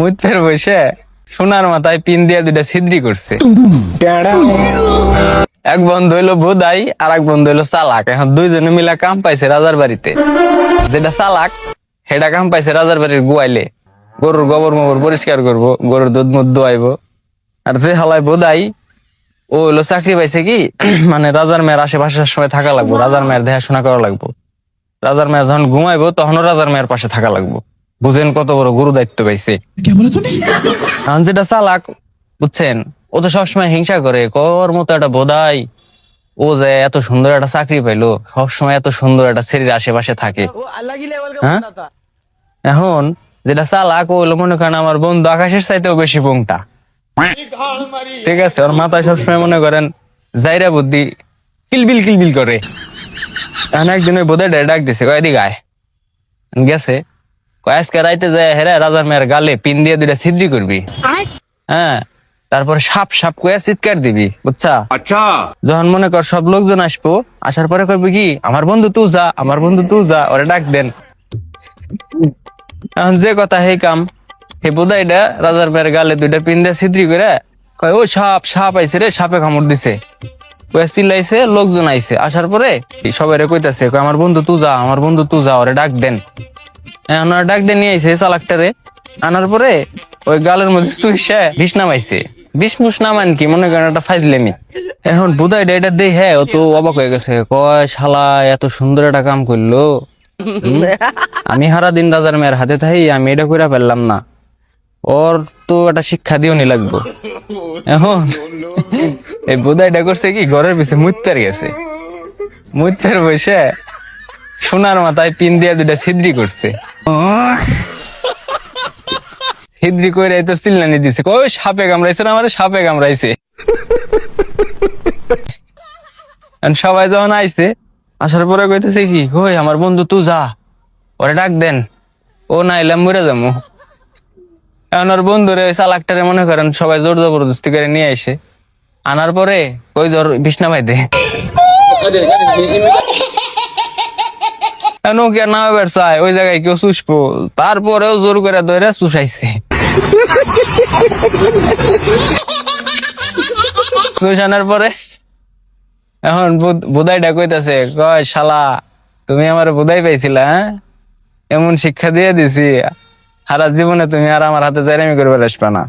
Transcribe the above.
মুইতের বসে সোনার মাথায় পিন দিয়ে দুইটা ছিদ্রি করছে। এক বন্ধু হইলো বোধাই আর এক বন্ধু হইলো চালাক। এখন দুইজনে মিলা কাম পাইছে রাজার বাড়িতে। যেটা চালাক সেটা কাম পাইছে রাজার বাড়ির গোয়াইলে, গরুর গোবর মোবর পরিষ্কার করবো, গরুর দুধ মুধ দোয়াইবো। আর যে হালায় বোধাই ও হইলো চাকরি পাইছে কি মানে রাজার মেয়ের আশেপাশে সময় থাকা লাগবো, রাজার মেয়ের দেখাশোনা করা লাগবো। রাজার মেয়ে যখন ঘুমাইবো তখনও রাজার মেয়ের পাশে থাকা লাগবো। বুঝেন কত বড় গুরু দায়িত্ব পাইছে। এখন যেটা চালাক বুঝছেন, ও তো সবসময় হিংসা করে, কর মতো একটা বোধাই ও যে এত সুন্দর একটা চাকরি পাইলো, সবসময় এত সুন্দর একটা ছেলের আশেপাশে থাকে। হ্যাঁ, এখন যেটা চালাক ও হলো মনে করেন আমার বন্ধু আকাশের চাইতেও বেশি পোংটা। ঠিক আছে, ওর মাথায় সবসময় মনে করেন জাইরা বুদ্ধি কিলবিল কিলবিল করে। এখন একদিন ওই বোধাই ডাক দিছে, কয় এদিকে আয়। গেছে, কয় আজকে রাইতে যায় হেরা রাজার মেয়ের গালে পিন দিয়ে দুইটা ছিদ্রি করবি। হ্যাঁ, তারপর সাপ সাপ কয়ে চিৎকার দিবি, বুঝছা? अच्छा যখন মনে কর সব লোকজন আসবো, আসার পরে কইবি কি আমার বন্ধু তুই যা, আমার বন্ধু তুই যা, ওরে ডাক দেন। এখন যে কথা হে কাম, হে বোধাইটা রাজার মেয়ের গালে দুইটা পিন দিয়ে ছিদ্রি করে কয় ও সাপ সাপ আইছে রে, সাপে কামড় দিছে। কয়ে চিল্লাইছে, লোকজন আইছে, আসার পরে সবাই কইতাছে কয় আমার বন্ধু তুই যা, আমার বন্ধু তুই যা, ওরে ডাক দেন। এখন ওরা ডাক দিয়ে নিয়ে আইছে চালাকটারে। আনার পরে ওই গালের মধ্যে চুইসে বিষ নামাইছে। বিষ মুষ নামান কি মনে করেন একটা ফাইজলেমি। এখন বুধাই এটা দেই, হ্যাঁ ও তো অবাক হয়ে গেছে, কয় শালা এত সুন্দর একটা কাম করলো। আমি সারা দিন রাজার মেয়ের হাতে থাই, আমি এটা কইরা ফেললাম না, ওর তো একটা শিক্ষা দিও নি লাগবো। এখন এই বুধাইটা করছে কি, ঘরের পিছে মুইত্তার গেছে, মুইত্তার বসে সোনার মাথায় পিন দিয়ে দুইটা ছিদ্রি করছে। ছিদ্রি করে তো চিল্লানি দিছে, কই সাপে কামড়াইছে না, আমার সাপে কামড়াইছে। সবাই যখন আইছে, আসার পরে কইতেছে কি, কই আমার বন্ধু তুই যা, ওরে ডাক দেন, ও না এলাম মরে যাবো। এখন ওর বন্ধুরে চালাকটারে মনে করেন সবাই জোর জবরদস্তি করে নিয়ে আসে। আনার পরে ওই জ্বর বিছনা পাইতে না চায়, ওই জায়গায় কেউ চুষবো, তারপরেও জোর করে ধরে চুষাইছে। চুষানোর পরে এখন বোধাইটা কইতাছে, কয় শালা তুমি আমার বোধাই পাইছিলা, হ্যাঁ এমন শিক্ষা দিয়ে দিছি, সারা জীবনে তুমি আর আমার হাতে জাইরামি করবে আসবা না।